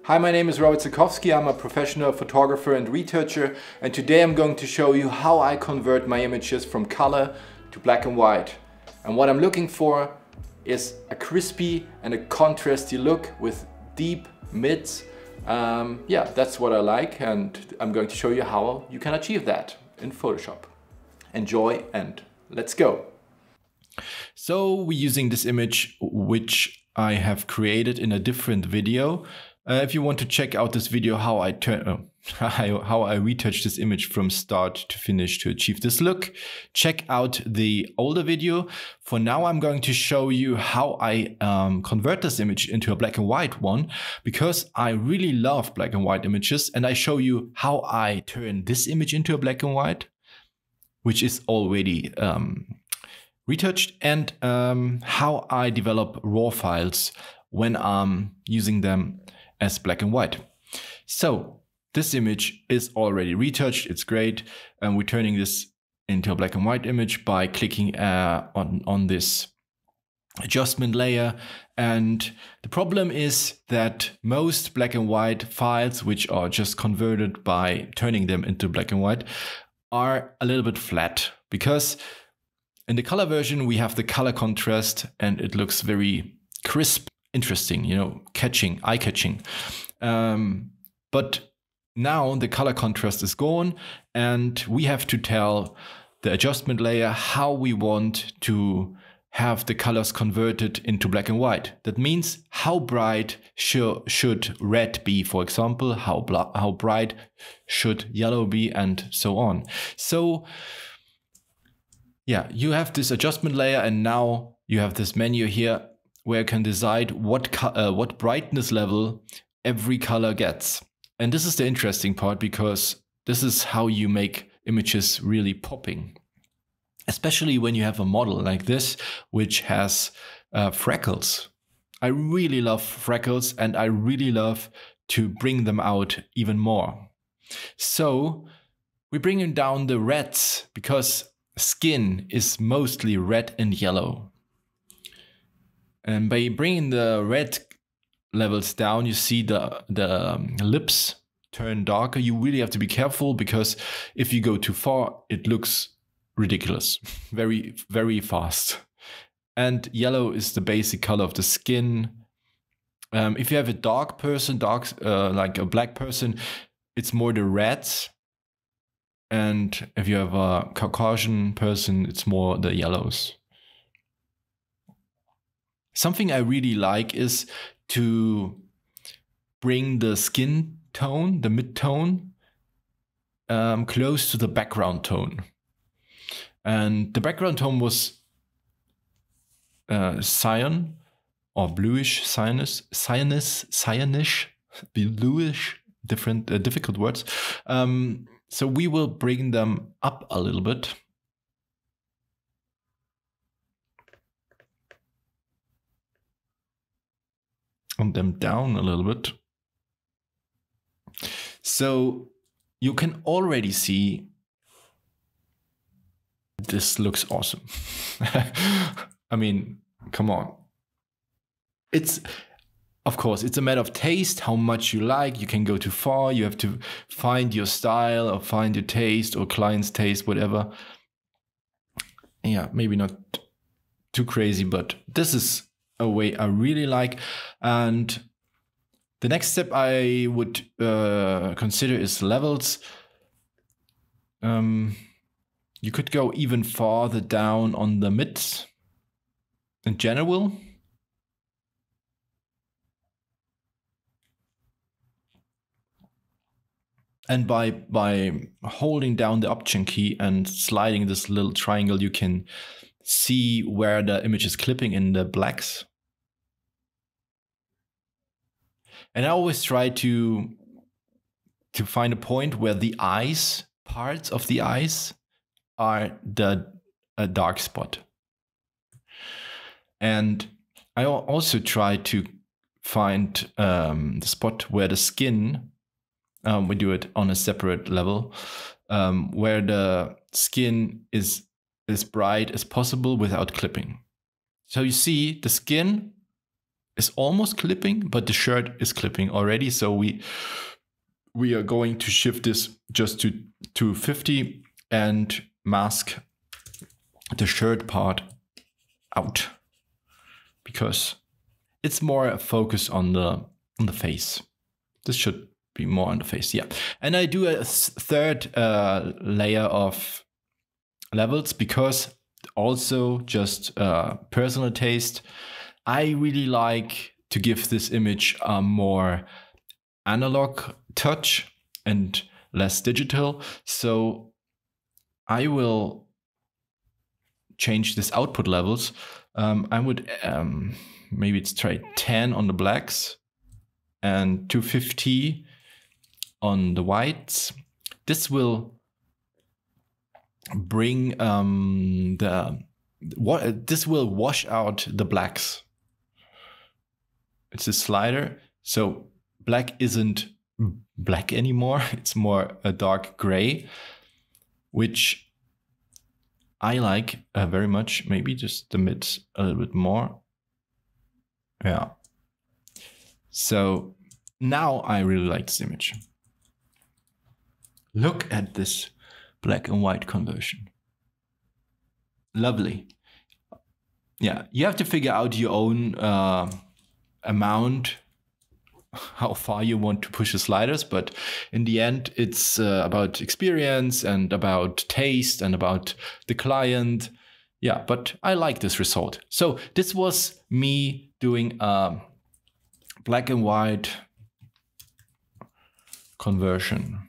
Hi, my name is Robert Sikowski. I'm a professional photographer and retoucher, and today I'm going to show you how I convert my images from color to black and white. And what I'm looking for is a crispy and a contrasty look with deep mids. Yeah, that's what I like, and I'm going to show you how you can achieve that in Photoshop. Enjoy and let's go. So we're using this image which I have created in a different video. If you want to check out this video how I retouch this image from start to finish to achieve this look, check out the older video. For now I'm going to show you how I convert this image into a black and white one, because I really love black and white images, and I show you how I turn this image into a black and white, which is already retouched, and how I develop raw files when I'm using them as black and white. So this image is already retouched, it's great, and we're turning this into a black and white image by clicking on this adjustment layer. And the problem is that most black and white files, which are just converted by turning them into black and white, are a little bit flat, because in the color version we have the color contrast and it looks very crisp, interesting, you know, eye-catching. But now the color contrast is gone, and we have to tell the adjustment layer how we want to have the colors converted into black and white. That means how bright should red be, for example, how bright should yellow be, and so on. So yeah, you have this adjustment layer, and now you have this menu here where you can decide what brightness level every color gets. And this is the interesting part, because this is how you make images really popping. Especially when you have a model like this, which has freckles. I really love freckles, and I really love to bring them out even more. So we're bringing down the reds, because skin is mostly red and yellow. And by bringing the red levels down, you see the lips turn darker. You really have to be careful, because if you go too far, it looks ridiculous, very, very fast. And yellow is the basic color of the skin. If you have a dark person, like a black person, it's more the reds. And if you have a Caucasian person, it's more the yellows. Something I really like is to bring the skin tone, the mid-tone, close to the background tone. And the background tone was cyan or bluish, cyanish, bluish, difficult words. So we will bring them up a little bit. And them down a little bit. So you can already see this looks awesome. I mean, come on. Of course, it's a matter of taste, how much you like. You can go too far. You have to find your style or find your taste or client's taste, whatever. Yeah, maybe not too crazy, but this is a way I really like. And the next step I would consider is levels. You could go even farther down on the mids in general. And by holding down the Option key and sliding this little triangle, you can see where the image is clipping in the blacks. And I always try to find a point where the eyes, parts of the eyes, are a dark spot. And I also try to find the spot where the skin, we do it on a separate level, where the skin is as bright as possible without clipping. So you see the skin is almost clipping, but the shirt is clipping already. So we are going to shift this just to 250 and mask the shirt part out, because it's more a focus on the face. This should be more on the face, yeah. And I do a third layer of levels, because also just personal taste. I really like to give this image a more analog touch and less digital. So I will change this output levels. I would maybe it's try 10 on the blacks and 250 on the whites. This will bring this will wash out the blacks. It's a slider, so black isn't black anymore. It's more a dark gray, which I like very much. Maybe just the mids a little bit more. Yeah. So now I really like this image. Look at this black and white conversion. Lovely. Yeah, you have to figure out your own amount, how far you want to push the sliders, but in the end it's about experience and about taste and about the client. Yeah, but I like this result. So this was me doing a black and white conversion.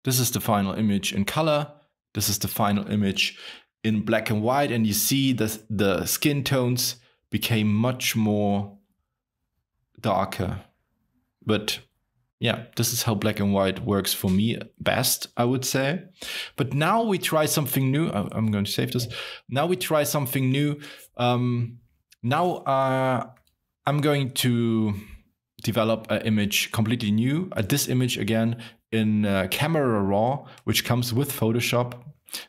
This is the final image in color. This is the final image in black and white, and you see the skin tones became much more darker. But yeah, this is how black and white works for me best, I would say. But now we try something new. I'm going to save this. Now we try something new. Now I'm going to develop an image completely new. This image again in Camera Raw, which comes with Photoshop.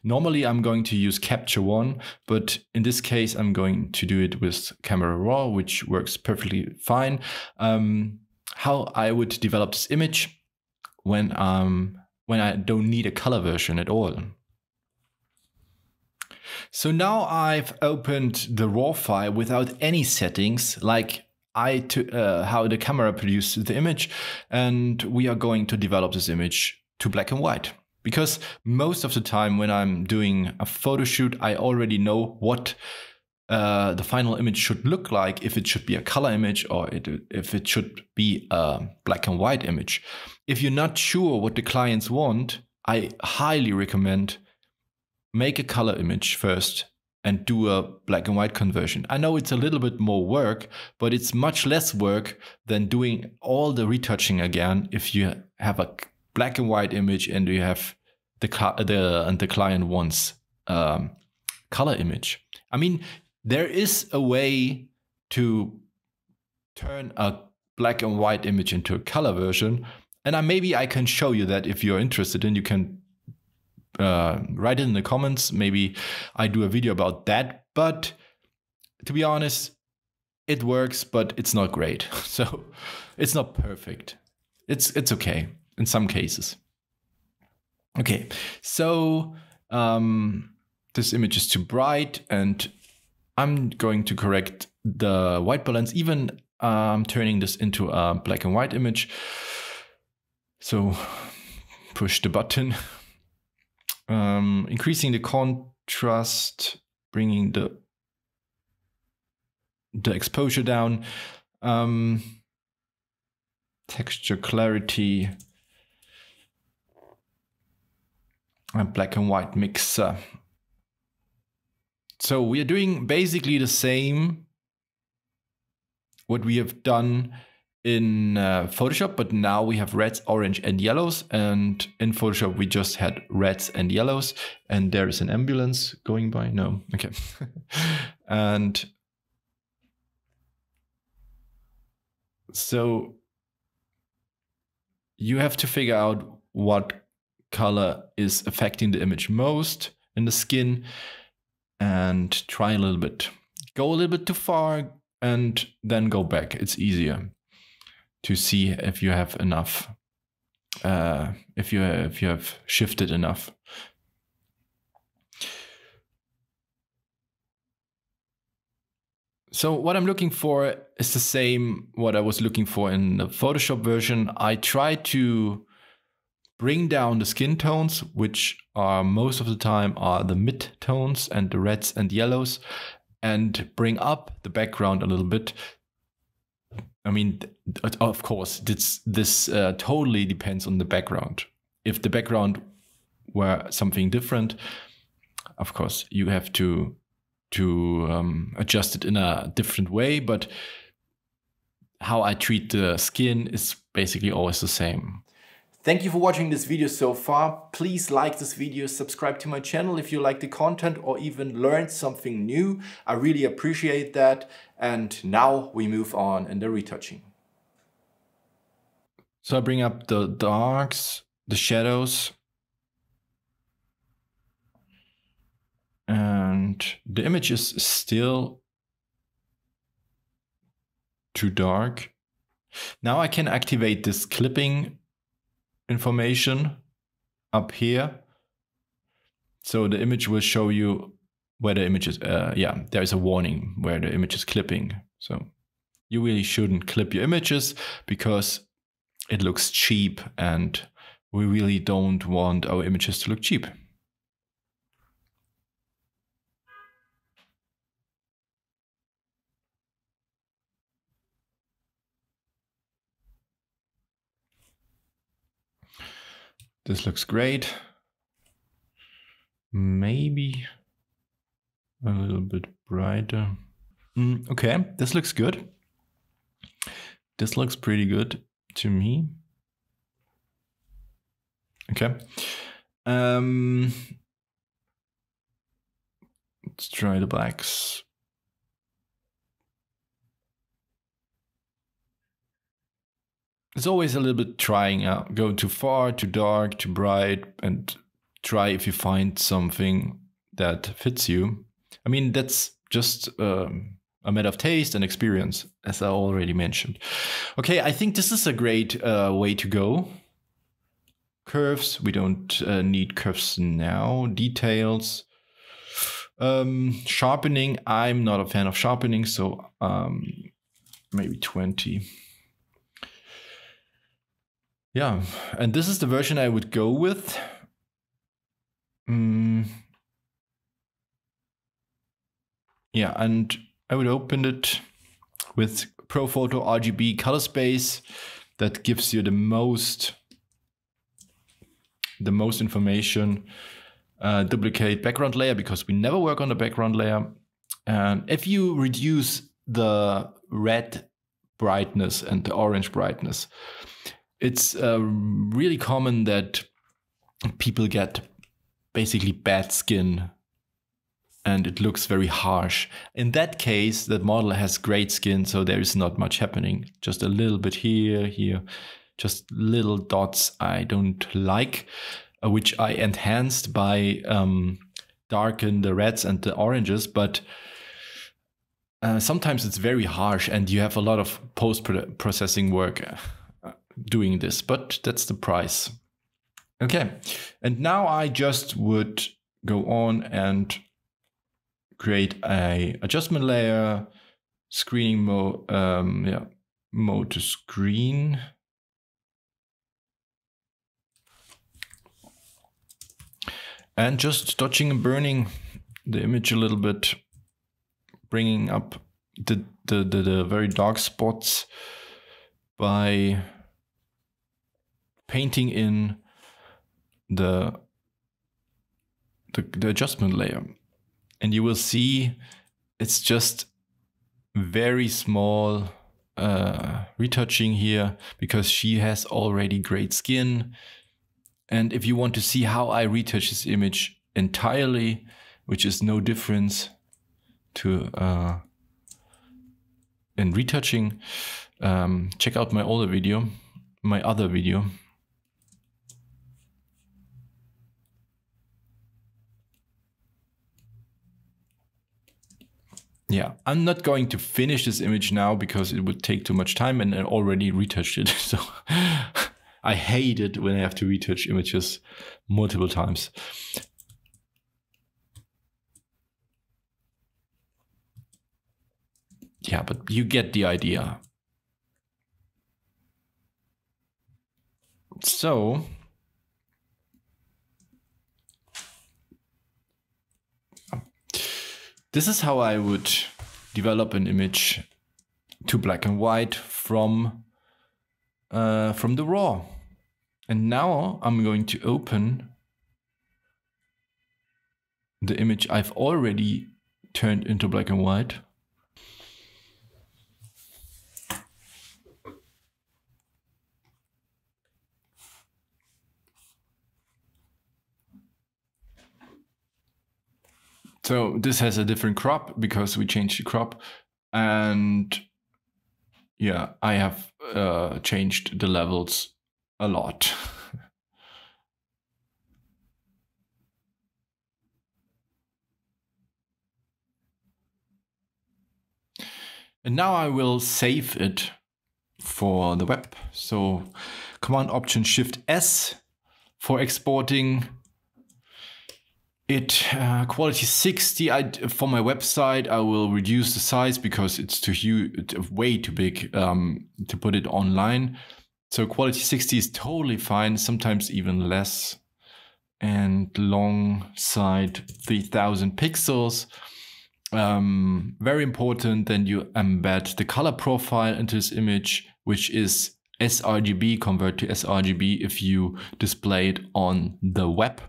Normally I'm going to use Capture One, but in this case I'm going to do it with Camera Raw, which works perfectly fine. How I would develop this image when I don't need a color version at all. So now I've opened the RAW file without any settings, like how the camera produced the image, and we are going to develop this image to black and white. Because most of the time when I'm doing a photo shoot, I already know what the final image should look like, if it should be a color image or if it should be a black and white image. If you're not sure what the clients want, I highly recommend make a color image first and do a black and white conversion. I know it's a little bit more work, but it's much less work than doing all the retouching again if you have a black and white image and you have the client wants color image. I mean, there is a way to turn a black and white image into a color version, and maybe I can show you that if you're interested, and you can write it in the comments. Maybe I do a video about that, but to be honest, it works, but it's not great. So it's not perfect. It's okay in some cases. Okay, so this image is too bright, and I'm going to correct the white balance, even turning this into a black and white image. So push the button, increasing the contrast, bringing the exposure down, texture clarity, a black and white mixer. So we are doing basically the same what we have done in Photoshop, but now we have reds, orange, and yellows. And in Photoshop, we just had reds and yellows. And there is an ambulance going by. No, okay. And so you have to figure out what color is affecting the image most in the skin, and try a little bit. Go a little bit too far, and then go back. It's easier to see if you have enough, if you have shifted enough. So what I'm looking for is the same what I was looking for in the Photoshop version. I try to bring down the skin tones, which are most of the time are the mid tones and the reds and yellows, and bring up the background a little bit. I mean, of course, this totally depends on the background. If the background were something different, of course, you have to adjust it in a different way. But how I treat the skin is basically always the same. Thank you for watching this video so far. Please like this video, subscribe to my channel if you like the content or even learned something new. I really appreciate that. And now we move on in the retouching. So I bring up the darks, the shadows, and the image is still too dark. Now I can activate this clipping information up here. So the image will show you where the image is, yeah, there is a warning where the image is clipping. So you really shouldn't clip your images because it looks cheap and we really don't want our images to look cheap. This looks great. Maybe a little bit brighter. Okay, this looks good. This looks pretty good to me. Okay. Let's try the blacks. It's always a little bit trying out, go too far, too dark, too bright, and try if you find something that fits you. I mean, that's just a matter of taste and experience, as I already mentioned. Okay, I think this is a great way to go. Curves, we don't need curves now. Details. Sharpening, I'm not a fan of sharpening, so maybe 20. Yeah, and this is the version I would go with. Yeah, and I would open it with ProPhoto RGB color space. That gives you the most information. Duplicate background layer because we never work on the background layer. And if you reduce the red brightness and the orange brightness, it's really common that people get basically bad skin and it looks very harsh. In that case, that model has great skin, so there is not much happening. Just a little bit here, just little dots I don't like, which I enhanced by darken the reds and the oranges, but sometimes it's very harsh and you have a lot of post-processing work doing this, but that's the price. Okay, and now I just would go on and create a adjustment layer, screening mode, mode to screen. And just touching and burning the image a little bit, bringing up the very dark spots by painting in the adjustment layer. And you will see it's just very small retouching here because she has already great skin. And if you want to see how I retouch this image entirely, which is no difference to in retouching, check out my other video. Yeah, I'm not going to finish this image now because it would take too much time, and I already retouched it. So I hate it when I have to retouch images multiple times. Yeah, but you get the idea. So this is how I would develop an image to black and white from the raw. And now I'm going to open the image I've already turned into black and white. So this has a different crop because we changed the crop, and yeah, I have changed the levels a lot. And now I will save it for the web. So Command Option Shift S for exporting it. Quality 60. For my website, I will reduce the size because it's too huge, way too big to put it online. So quality 60 is totally fine, sometimes even less. And long side 3000 pixels. Very important, then you embed the color profile into this image, which is sRGB, convert to sRGB if you display it on the web.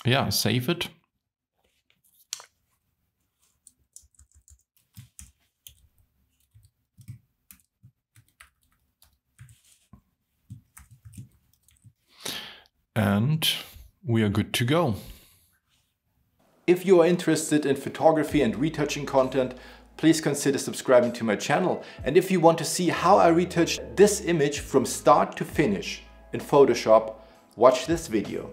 Yeah, save it. And we are good to go. If you are interested in photography and retouching content, please consider subscribing to my channel. And if you want to see how I retouch this image from start to finish in Photoshop, watch this video.